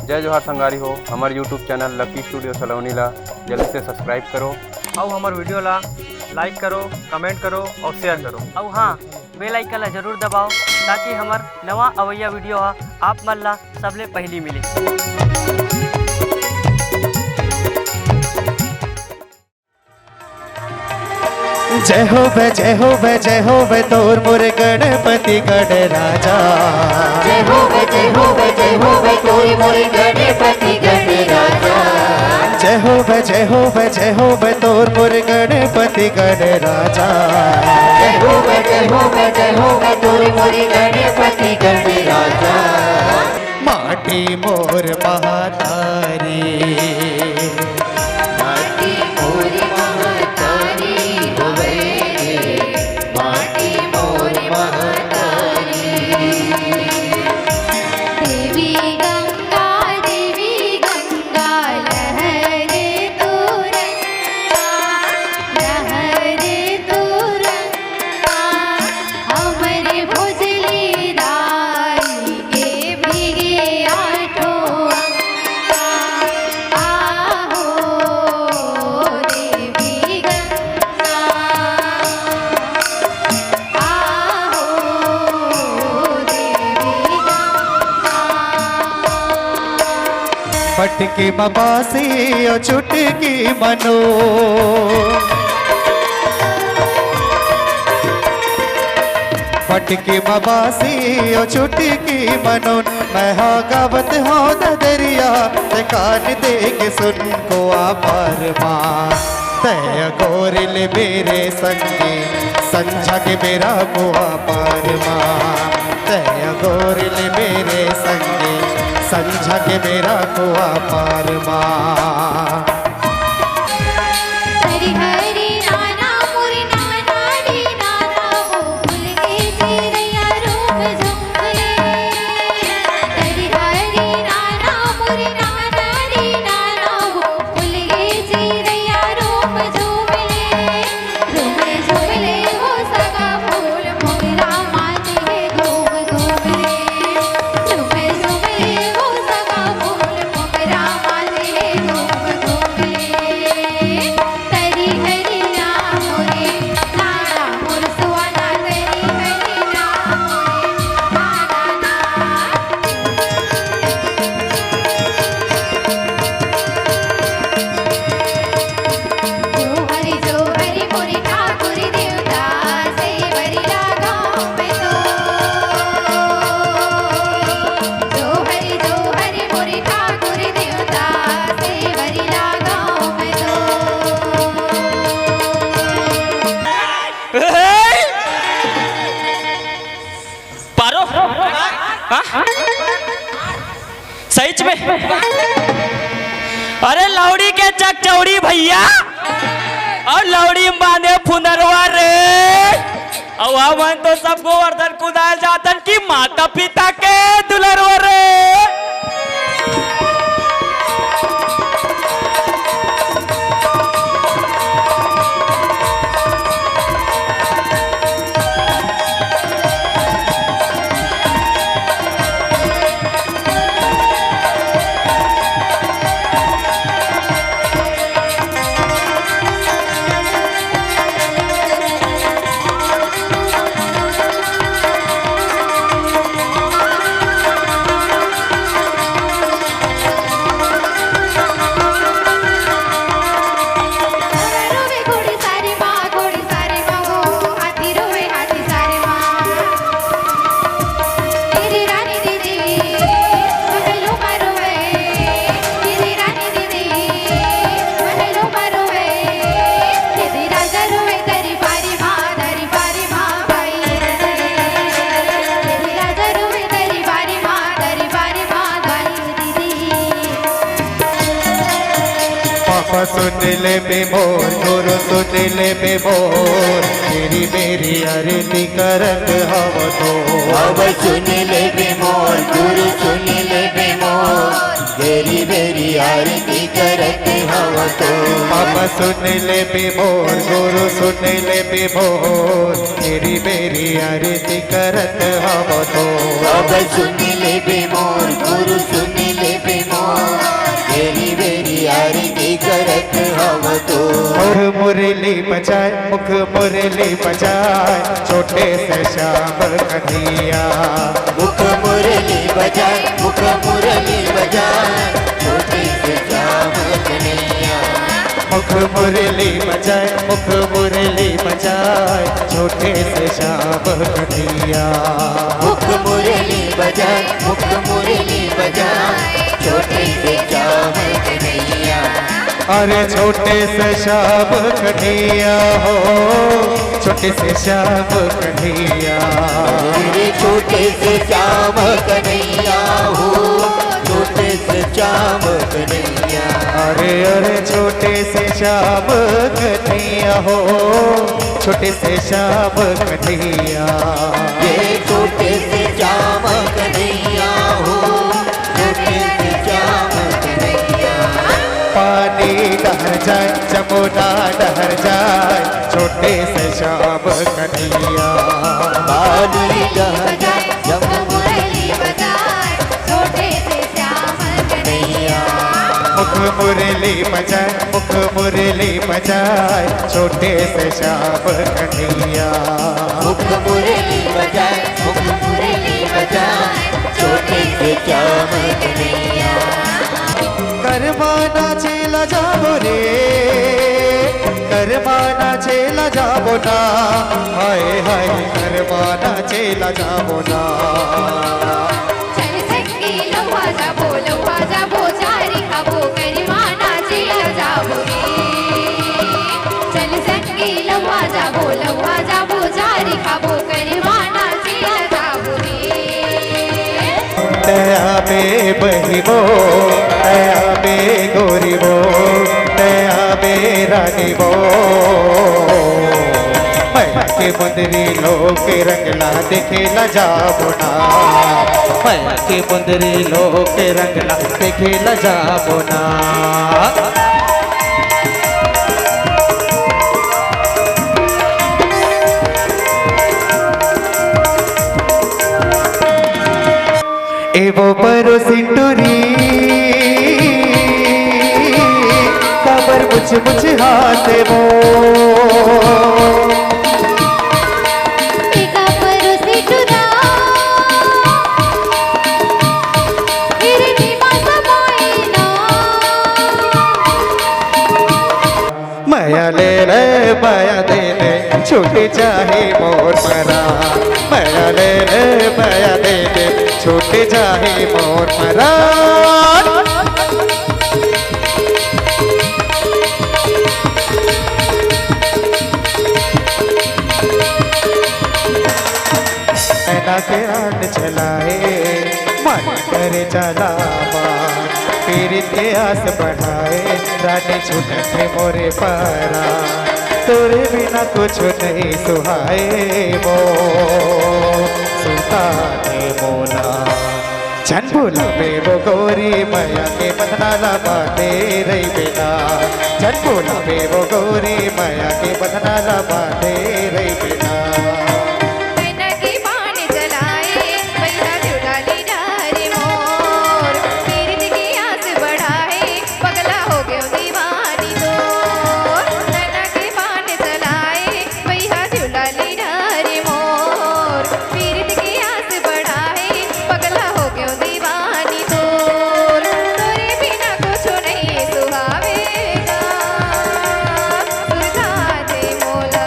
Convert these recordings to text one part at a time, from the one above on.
जय जोहार संगारी हो। हमारे यूट्यूब चैनल लकी स्टूडियो सलोनी ला जल्दी से सब्सक्राइब करो और हमारे वीडियो ला लाइक करो, कमेंट करो और शेयर करो। और हाँ, बेल आइकन ला जरूर दबाओ ताकि हमार नवा अवैया वीडियो आप मन ला सबले पहली मिले। जय हो वे जय हो वे जय हो वे तोर मोर गणपति गण राजा। जय हो वे जय हो वे जय हो वे तोर मोर गणपति गण राजा। जय हो वे जय हो वे जय हो वे तोर मोर गणपति गण राजा। जय हो वे जय हो वे जय हो वे तोर मोर गणपति गण राजा। माटी मोर महातारी, माटी मोर महातारी होवे रे, माटी मोर महातारी। देवी गंगा लहरे तुरंगा, लहरे तुरंगा। हमरे भोजली दाई के भीगे आठों अंगा। आहो देवी गंगा, आहो देवी गंगा। पटकी मबासी और चुटकी मनो। पटकी मबासी और चुटकी मनो। मैं हाँ गावत हो दरिया ते कान दे के सुन को आपार माँ। तय गोरिल मेरे संगे संझा के मेरा को आपार माँ। तय गोरिल मेरे संगे संझा के मेरा को आपार माँ। हरि हरि नाना मुरि नाना रे नाना वो भूल के चिड़ैया रूप झूले। हरि हरि नाना मुरि नाना रे नाना वो भूल के चिड़ैया रूप झूले। झूले झूले वो सगा फूल मोगरा माथे घूम घूम रे। झूले झूले वो सगा फूल मोगरा माथे घूम घूम रे। तरी हरि नाम मोरे नाना मोर सुहाना। तरी हरि नाम मोरे जो हरि मोरे ठाकुर देवता से बरी लागा मैं तो। जो हरि मोरे ठाकुर देवता से बरी लागा मैं तो। पारो हाँ? सही में अरे लौड़ी के चक चौड़ी भैया और लौड़ी बांधे फुनरवा रे। और मन तो सब गोवर्धन कुदाल जातन की माता पिता के दुलरवा रे। रोवे घोड़ी सारी माँ वो हाथी रोवे हाथी सारी माँ। तेरी रानी दीदी महलों में रोवे। तेरी रानी दीदी महलों में रोवे। तेरी राजा रोवे तेरी बारी माँ भाई रे। तेरी राजा रोवे तेरी बारी माँ भाई दीदी। पापा सुन ले बेमोर, गुरु सुन ले बेमोर। तेरी मेरी आरती करत हम तो। अब सुन ले बेमोर, गुरु सुन ले बेमोर। तेरी मेरी आरती करत हम तो। पापा सुन ले बेमोर, गुरु सुन ले बेमोर। तेरी मेरी आरती करत हम तो। अब सुन ले बेमोर, गुरु सुन ले बेमोर। मुरली बजाए, मुख मुरली बजाए, छोटे से श्याम कन्हैया। मुख मुरली बजाए, मुख मुरली बजाए, छोटे से श्याम कन्हैया। मुख मुरली बजाए, मुख मुरली बजाए, छोटे से श्याम कन्हैया। मुख मुरली बजाए, मुख मुरली बजाए, छोटे से श्याम कन्हैया। अरे छोटे से श्याम कन्हैया हो, छोटे से श्याम कन्हैया। अरे छोटे से श्याम कन्हैया हो, छोटे से श्याम कन्हैया। अरे अरे छोटे से श्याम कन्हैया हो, छोटे से श्याम कन्हैया। ये छोटे से श्याम कन्हैया हो, छोटे से श्याम कन्हैया। पानी डहर जाए, जमुना डहर जाए, छोटे से श्याम कन्हैया। पानी डहर जाए, जब मुरली बजाए, छोटे से श्याम कन्हैया। मुख मुरली बजाए, मुख मुरली बजाए, छोटे से श्याम कन्हैया। मुख मुरली बजाए, मुख मुरली बजाए, छोटे से श्याम कन्हैया। करमाना चेला जाबो रे, करमाना चेला जाबो ना, हाय हाय करमाना चेला जाबो ना। चल सखी लव्वा जाबो चारी खाबो, करमाना चेला जाबो रे। चल सखी लव्वा जाबो चारी खाबो, करमाना चेला जाबो रे। दया बे बहिबो, दया बे गोरीबो, दया बे रानीबो। मैं के मुंदरी लोग के रंगला देखेला जाबो ना, मैं के मुंदरी लोग के रंगला देखेला जाबो ना। एवो परो सिंटूरी खबर मुझ हाथ वो। एका परोसी टुरा हिरणी मासा मायना। माया ले ले माया दे दे, छूट जाए मोर मरा। माया ले ले माया दे दे, छूट जाए मोर मरा। नैना के आन चलाए, मन करे चलावा, पीर के आस बढ़ाए, रानी छूटे मोरे पारा। तोरे बिना कुछ नहीं सुहाए वो, सुल्ताने मोला। चन बोला बे वो गोरी मैया के बदनाला बाटे रही बिना। चन बोला बे वो गोरी मैया के बदनाला बाटे रही बिना। मैना की बाण जलाए, मैना चुड़ाली डारे मोर। पीरित की आस बढ़ाए, पगला हो गयो दीवानी तो। मैना की बाण जलाए, मैना चुड़ाली डारे मोर। पीरित की आस बढ़ाए, पगला हो गयो दीवानी तो। तोरे बिना कुछ नहीं सुहावेगा, सुधा दे मोला।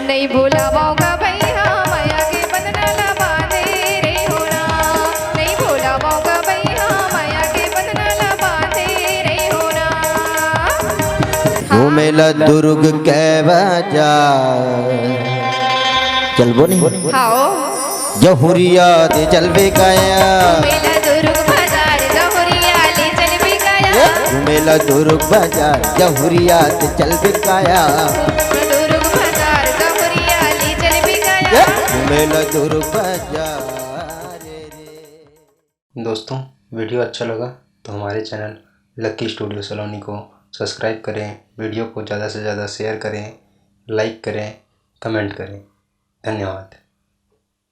नहीं भूला मौका भैया माया के बदनाला बांधे रे होना। नहीं भूला मौका भैया माया के बदनाला बांधे रे होना। घूमेला दुर्ग के बाजार, चलबो नहीं हाओ जहुरिया दे चलबे काया। मेला दुर्ग बाजार जहुरिया ले चल भी गया। घूमेला दुर्ग बाजार, जहुरिया दे चलबे काया। दुर्ग बाजार जहुरिया ले चल भी गया। घूमेला दुर्ग बाजार रे। दोस्तों वीडियो अच्छा लगा तो हमारे चैनल लकी स्टूडियो सलोनी को सब्सक्राइब करें, वीडियो को ज़्यादा से ज़्यादा शेयर करें, लाइक करें, कमेंट करें। धन्यवाद।